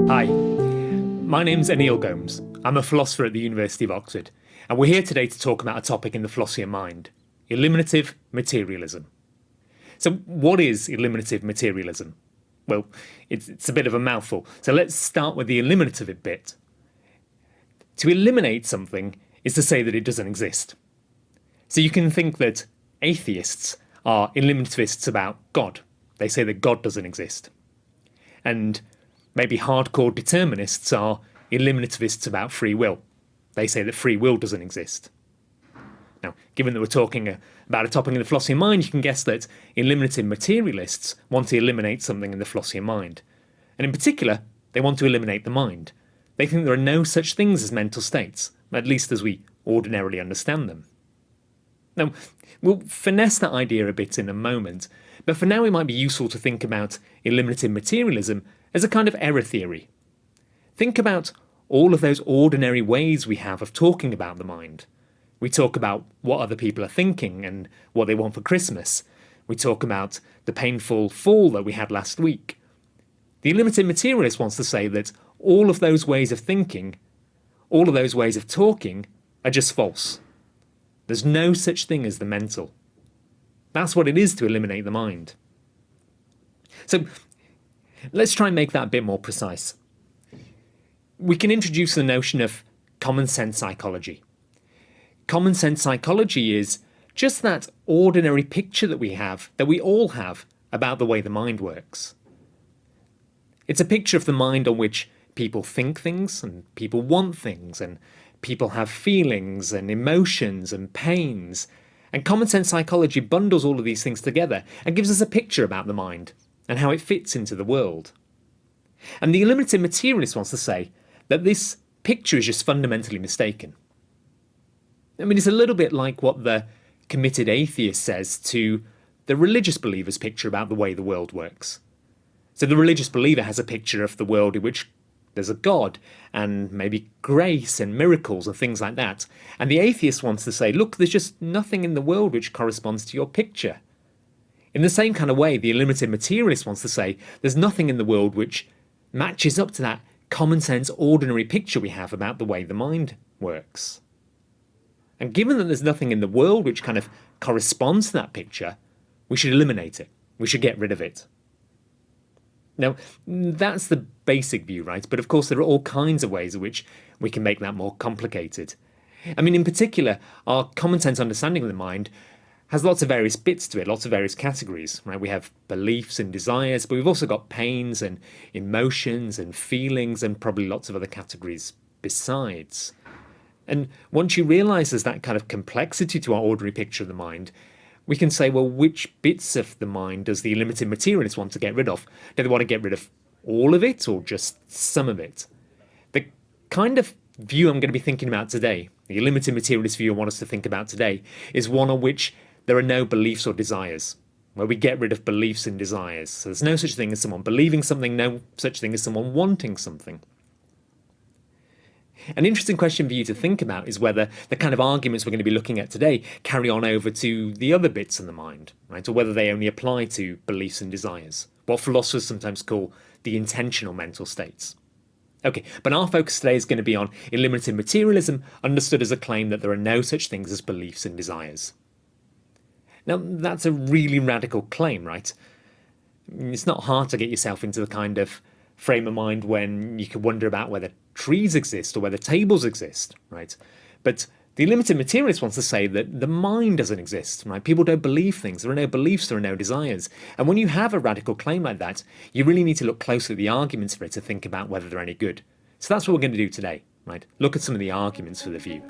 Hi, my name's Anil Gomes. I'm a philosopher at the University of Oxford, and we're here today to talk about a topic in the philosophy of mind, eliminative materialism. So what is eliminative materialism? Well, it's a bit of a mouthful, so let's start with the eliminative bit. To eliminate something is to say that it doesn't exist. So you can think that atheists are eliminativists about God. They say that God doesn't exist. And maybe hardcore determinists are eliminativists about free will. They say that free will doesn't exist. Now, given that we're talking about a topic in the philosophy of mind, you can guess that eliminative materialists want to eliminate something in the philosophy of mind. And in particular, they want to eliminate the mind. They think there are no such things as mental states, at least as we ordinarily understand them. Now, we'll finesse that idea a bit in a moment, but for now it might be useful to think about eliminative materialism as a kind of error theory. Think about all of those ordinary ways we have of talking about the mind. We talk about what other people are thinking and what they want for Christmas. We talk about the painful fall that we had last week. The eliminative materialist wants to say that all of those ways of thinking, all of those ways of talking, are just false. There's no such thing as the mental. That's what it is to eliminate the mind. So let's try and make that a bit more precise. We can introduce the notion of common sense psychology. Common sense psychology is just that ordinary picture that we all have, about the way the mind works. It's a picture of the mind on which people think things, and people want things, and people have feelings and emotions and pains. And common sense psychology bundles all of these things together and gives us a picture about the mind and how it fits into the world. And the eliminative materialist wants to say that this picture is just fundamentally mistaken. I mean, it's a little bit like what the committed atheist says to the religious believer's picture about the way the world works. So the religious believer has a picture of the world in which there's a God and maybe grace and miracles and things like that. And the atheist wants to say, look, there's just nothing in the world which corresponds to your picture. In the same kind of way, the eliminative materialist wants to say there's nothing in the world which matches up to that common sense, ordinary picture we have about the way the mind works. And given that there's nothing in the world which kind of corresponds to that picture, we should eliminate it. We should get rid of it. Now, that's the basic view, right? But of course, there are all kinds of ways in which we can make that more complicated. I mean, in particular, our common sense understanding of the mind has lots of various bits to it, lots of various categories, right? We have beliefs and desires, but we've also got pains and emotions and feelings and probably lots of other categories besides. And once you realise there's that kind of complexity to our ordinary picture of the mind, we can say, well, which bits of the mind does the eliminative materialist want to get rid of? Do they want to get rid of all of it or just some of it? The kind of view I'm going to be thinking about today, the eliminative materialist view I want us to think about today, is one on which there are no beliefs or desires, where we get rid of beliefs and desires. So there's no such thing as someone believing something, no such thing as someone wanting something. An interesting question for you to think about is whether the kind of arguments we're going to be looking at today carry on over to the other bits in the mind, right? Or whether they only apply to beliefs and desires, what philosophers sometimes call the intentional mental states. Okay, but our focus today is going to be on eliminative materialism, understood as a claim that there are no such things as beliefs and desires. Now, that's a really radical claim, right? It's not hard to get yourself into the kind of frame of mind when you could wonder about whether trees exist or whether tables exist, right? But the eliminative materialist wants to say that the mind doesn't exist, right? People don't believe things. There are no beliefs, there are no desires. And when you have a radical claim like that, you really need to look closely at the arguments for it to think about whether they're any good. So that's what we're going to do today, right? Look at some of the arguments for the view.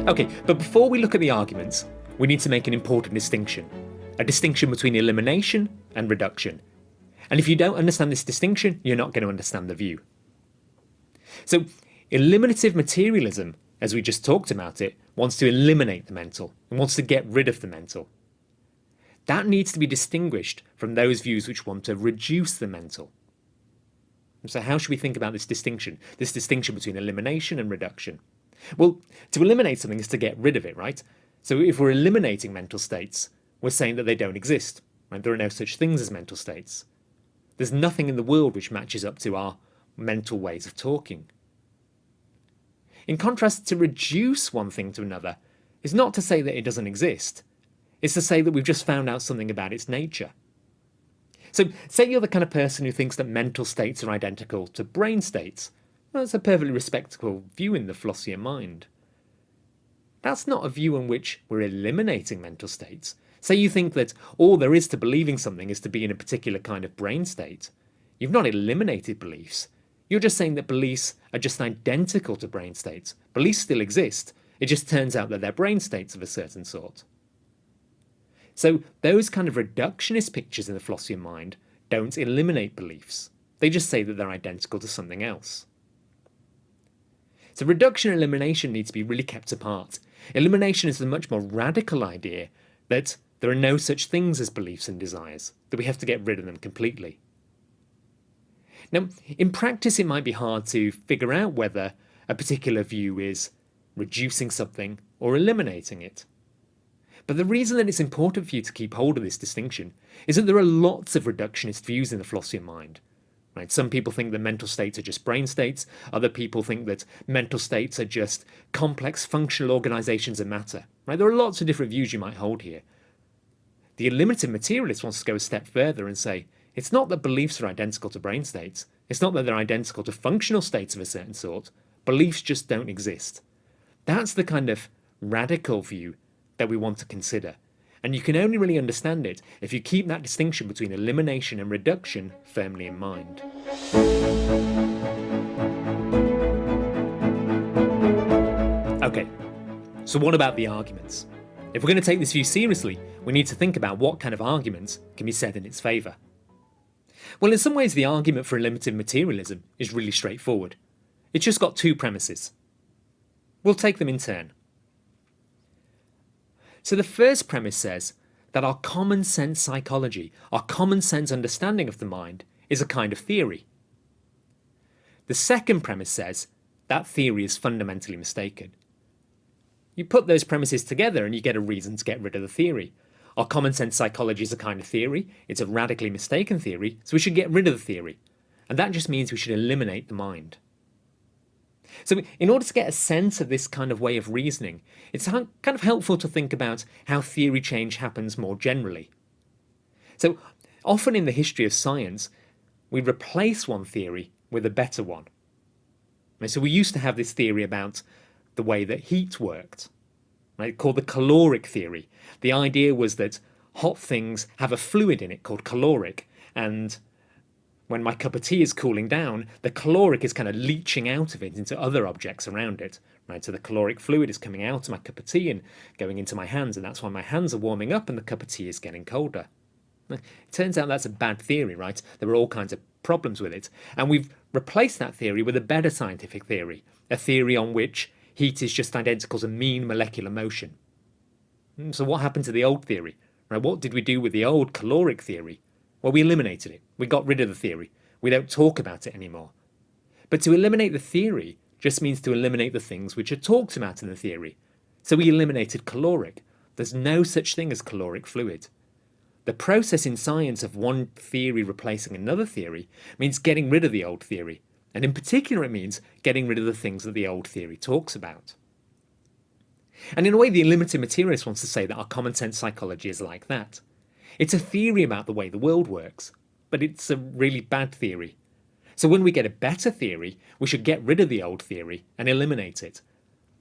Okay, but before we look at the arguments, we need to make an important distinction. A distinction between elimination and reduction. And if you don't understand this distinction, you're not going to understand the view. So, eliminative materialism, as we just talked about it, wants to eliminate the mental and wants to get rid of the mental. That needs to be distinguished from those views which want to reduce the mental. So how should we think about this distinction between elimination and reduction? Well, to eliminate something is to get rid of it, right? So if we're eliminating mental states, we're saying that they don't exist. Right? There are no such things as mental states. There's nothing in the world which matches up to our mental ways of talking. In contrast, to reduce one thing to another is not to say that it doesn't exist. It's to say that we've just found out something about its nature. So, say you're the kind of person who thinks that mental states are identical to brain states. Well, that's a perfectly respectable view in the philosophy of mind. That's not a view in which we're eliminating mental states. Say you think that all there is to believing something is to be in a particular kind of brain state. You've not eliminated beliefs. You're just saying that beliefs are just identical to brain states. Beliefs still exist. It just turns out that they're brain states of a certain sort. So those kind of reductionist pictures in the philosophy of mind don't eliminate beliefs. They just say that they're identical to something else. So reduction and elimination need to be really kept apart. Elimination is the much more radical idea that there are no such things as beliefs and desires, that we have to get rid of them completely. Now, in practice, it might be hard to figure out whether a particular view is reducing something or eliminating it. But the reason that it's important for you to keep hold of this distinction is that there are lots of reductionist views in the philosophy of mind. Right? Some people think that mental states are just brain states. Other people think that mental states are just complex functional organizations of matter. Right? There are lots of different views you might hold here. The eliminative materialist wants to go a step further and say, it's not that beliefs are identical to brain states. It's not that they're identical to functional states of a certain sort. Beliefs just don't exist. That's the kind of radical view that we want to consider. And you can only really understand it if you keep that distinction between elimination and reduction firmly in mind. Okay, so what about the arguments? If we're going to take this view seriously, we need to think about what kind of arguments can be said in its favour. Well, in some ways, the argument for eliminative materialism is really straightforward. It's just got two premises. We'll take them in turn. So the first premise says that our common sense psychology, our common sense understanding of the mind, is a kind of theory. The second premise says that theory is fundamentally mistaken. You put those premises together and you get a reason to get rid of the theory. Our common sense psychology is a kind of theory. It's a radically mistaken theory, so we should get rid of the theory. And that just means we should eliminate the mind. So in order to get a sense of this kind of way of reasoning, it's kind of helpful to think about how theory change happens more generally. So often in the history of science, we replace one theory with a better one. And so we used to have this theory about the way that heat worked, right, called the caloric theory. The idea was that hot things have a fluid in it called caloric, and when my cup of tea is cooling down, the caloric is kind of leaching out of it into other objects around it. Right? So the caloric fluid is coming out of my cup of tea and going into my hands, and that's why my hands are warming up and the cup of tea is getting colder. It turns out that's a bad theory, right? There are all kinds of problems with it. And we've replaced that theory with a better scientific theory, a theory on which heat is just identical to mean molecular motion. So what happened to the old theory? Right? What did we do with the old caloric theory? Well, we eliminated it. We got rid of the theory. We don't talk about it anymore. But to eliminate the theory just means to eliminate the things which are talked about in the theory. So we eliminated caloric. There's no such thing as caloric fluid. The process in science of one theory replacing another theory means getting rid of the old theory. And in particular, it means getting rid of the things that the old theory talks about. And in a way, the eliminative materialist wants to say that our common sense psychology is like that. It's a theory about the way the world works, but it's a really bad theory. So when we get a better theory, we should get rid of the old theory and eliminate it.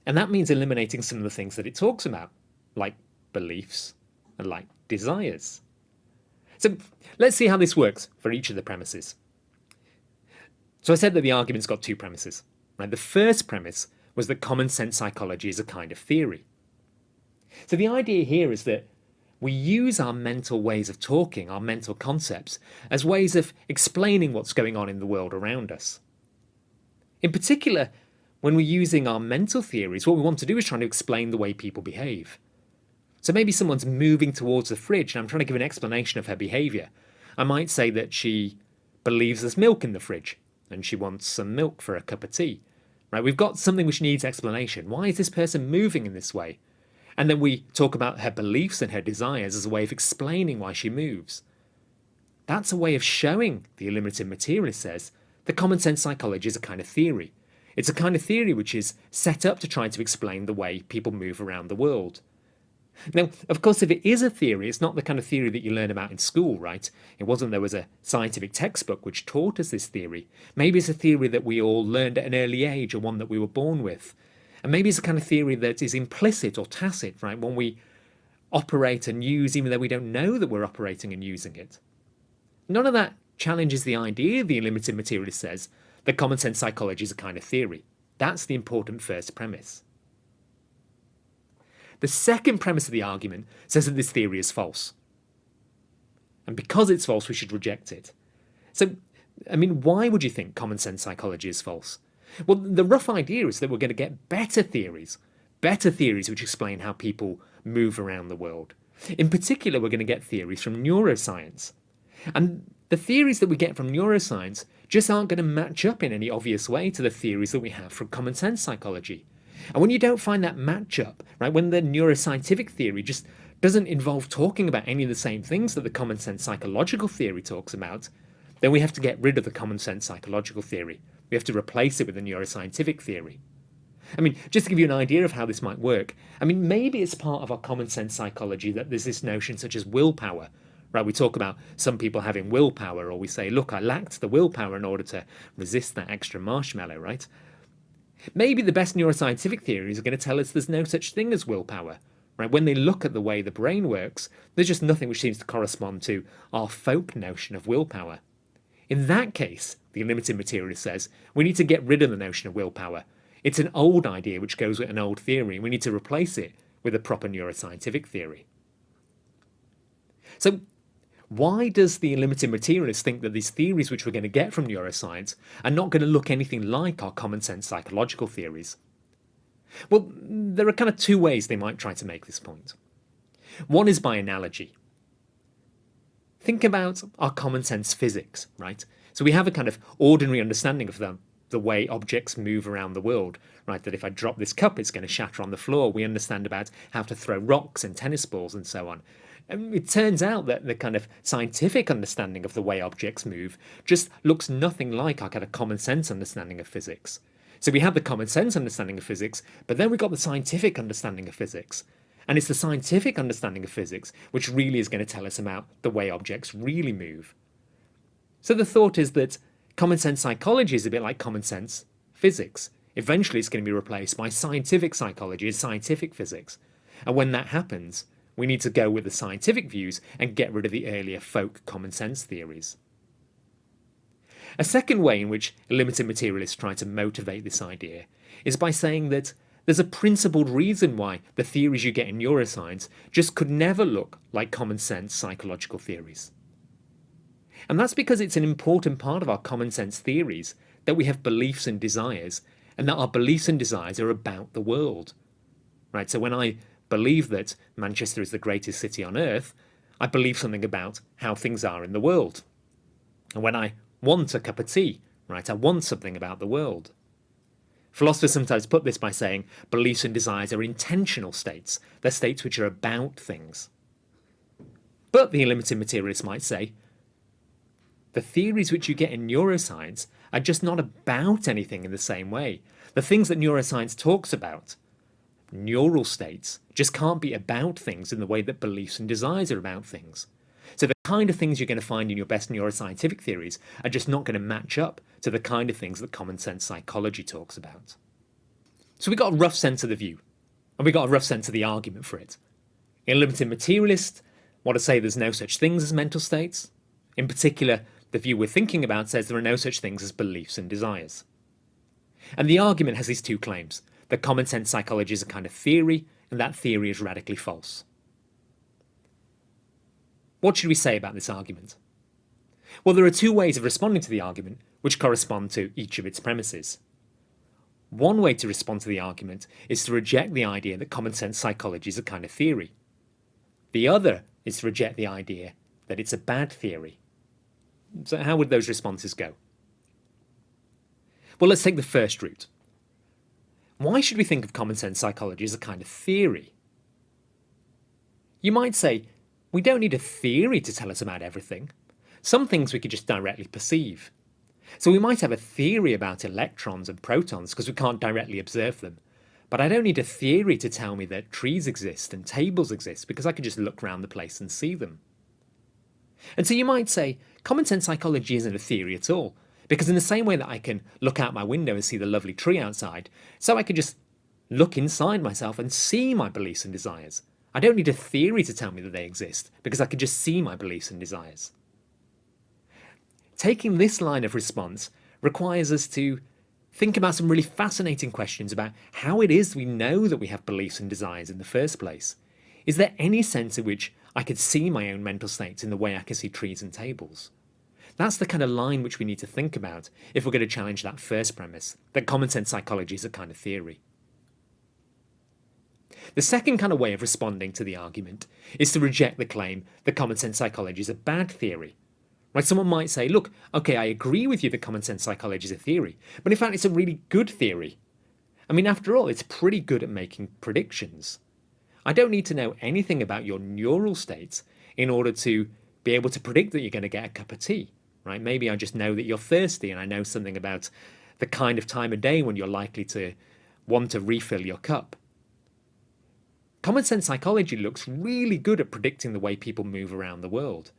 And that means eliminating some of the things that it talks about, like beliefs and like desires. So let's see how this works for each of the premises. So I said that the argument's got two premises. Right? The first premise was that common sense psychology is a kind of theory. So the idea here is that we use our mental ways of talking, our mental concepts, as ways of explaining what's going on in the world around us. In particular, when we're using our mental theories, what we want to do is trying to explain the way people behave. So maybe someone's moving towards the fridge and I'm trying to give an explanation of her behaviour. I might say that she believes there's milk in the fridge and she wants some milk for a cup of tea. Right? We've got something which needs explanation. Why is this person moving in this way? And then we talk about her beliefs and her desires as a way of explaining why she moves. That's a way of showing, the eliminative materialist says, that common sense psychology is a kind of theory. It's a kind of theory which is set up to try to explain the way people move around the world. Now, of course, if it is a theory, it's not the kind of theory that you learn about in school, right? It wasn't there was a scientific textbook which taught us this theory. Maybe it's a theory that we all learned at an early age, or one that we were born with. And maybe it's a kind of theory that is implicit or tacit, right? One we operate and use even though we don't know that we're operating and using it. None of that challenges the idea, the eliminative materialist says, that common sense psychology is a kind of theory. That's the important first premise. The second premise of the argument says that this theory is false. And because it's false, we should reject it. So, why would you think common sense psychology is false? Well, the rough idea is that we're going to get better theories which explain how people move around the world. In particular, we're going to get theories from neuroscience. And the theories that we get from neuroscience just aren't going to match up in any obvious way to the theories that we have from common sense psychology. And when you don't find that match up, right, when the neuroscientific theory just doesn't involve talking about any of the same things that the common sense psychological theory talks about, then we have to get rid of the common sense psychological theory. We have to replace it with the neuroscientific theory. Just to give you an idea of how this might work, maybe it's part of our common sense psychology that there's this notion such as willpower. Right, we talk about some people having willpower, or we say, look, I lacked the willpower in order to resist that extra marshmallow, right? Maybe the best neuroscientific theories are going to tell us there's no such thing as willpower. Right? When they look at the way the brain works, there's just nothing which seems to correspond to our folk notion of willpower. In that case, the eliminative materialist says, we need to get rid of the notion of willpower. It's an old idea which goes with an old theory. We need to replace it with a proper neuroscientific theory. So, why does the eliminative materialist think that these theories which we're going to get from neuroscience are not going to look anything like our common sense psychological theories? Well, there are kind of two ways they might try to make this point. One is by analogy. Think about our common sense physics, right? So we have a kind of ordinary understanding of the way objects move around the world, right? That if I drop this cup, it's going to shatter on the floor. We understand about how to throw rocks and tennis balls and so on. And it turns out that the kind of scientific understanding of the way objects move just looks nothing like our kind of common sense understanding of physics. So we have the common sense understanding of physics, but then we've got the scientific understanding of physics. And it's the scientific understanding of physics which really is going to tell us about the way objects really move. So the thought is that common sense psychology is a bit like common sense physics. Eventually it's going to be replaced by scientific psychology and scientific physics. And when that happens, we need to go with the scientific views and get rid of the earlier folk common sense theories. A second way in which eliminative materialists try to motivate this idea is by saying that there's a principled reason why the theories you get in neuroscience just could never look like common sense psychological theories. And that's because it's an important part of our common sense theories that we have beliefs and desires, and that our beliefs and desires are about the world. Right? So when I believe that Manchester is the greatest city on earth, I believe something about how things are in the world. And when I want a cup of tea, right, I want something about the world. Philosophers sometimes put this by saying beliefs and desires are intentional states. They're states which are about things. But the eliminative materialist might say, the theories which you get in neuroscience are just not about anything in the same way. The things that neuroscience talks about, neural states, just can't be about things in the way that beliefs and desires are about things. So the kind of things you're going to find in your best neuroscientific theories are just not going to match up to the kind of things that common sense psychology talks about. So we got a rough sense of the view, and we got a rough sense of the argument for it. Eliminative materialists want to say there's no such things as mental states. In particular, the view we're thinking about says there are no such things as beliefs and desires. And the argument has these two claims, that common sense psychology is a kind of theory, and that theory is radically false. What should we say about this argument? Well, there are two ways of responding to the argument, which correspond to each of its premises. One way to respond to the argument is to reject the idea that common sense psychology is a kind of theory. The other is to reject the idea that it's a bad theory. So how would those responses go? Well, let's take the first route. Why should we think of common sense psychology as a kind of theory? You might say, we don't need a theory to tell us about everything. Some things we could just directly perceive. So we might have a theory about electrons and protons because we can't directly observe them. But I don't need a theory to tell me that trees exist and tables exist because I can just look around the place and see them. And so you might say, common sense psychology isn't a theory at all, because in the same way that I can look out my window and see the lovely tree outside, so I can just look inside myself and see my beliefs and desires. I don't need a theory to tell me that they exist, because I can just see my beliefs and desires. Taking this line of response requires us to think about some really fascinating questions about how it is we know that we have beliefs and desires in the first place. Is there any sense in which I could see my own mental states in the way I can see trees and tables? That's the kind of line which we need to think about if we're going to challenge that first premise, that common sense psychology is a kind of theory. The second kind of way of responding to the argument is to reject the claim that common sense psychology is a bad theory. Right? Someone might say, look, okay, I agree with you that common sense psychology is a theory, but in fact it's a really good theory. I mean, after all, it's pretty good at making predictions. I don't need to know anything about your neural states in order to be able to predict that you're going to get a cup of tea. Right? Maybe I just know that you're thirsty and I know something about the kind of time of day when you're likely to want to refill your cup. Common sense psychology looks really good at predicting the way people move around the world.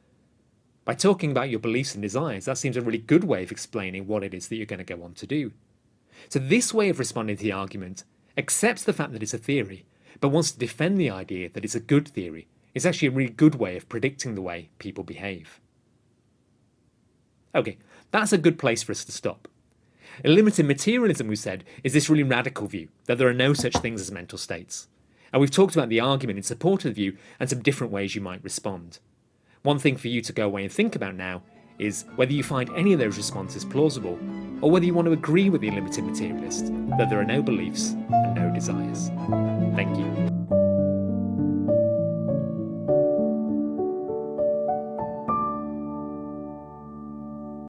By talking about your beliefs and desires, that seems a really good way of explaining what it is that you're going to go on to do. So this way of responding to the argument accepts the fact that it's a theory, but wants to defend the idea that it's a good theory. It's actually a really good way of predicting the way people behave. Okay, that's a good place for us to stop. Eliminative materialism, we said, is this really radical view that there are no such things as mental states. And we've talked about the argument in support of the view and some different ways you might respond. One thing for you to go away and think about now is whether you find any of those responses plausible, or whether you want to agree with the eliminative materialist that there are no beliefs and no desires. Thank you.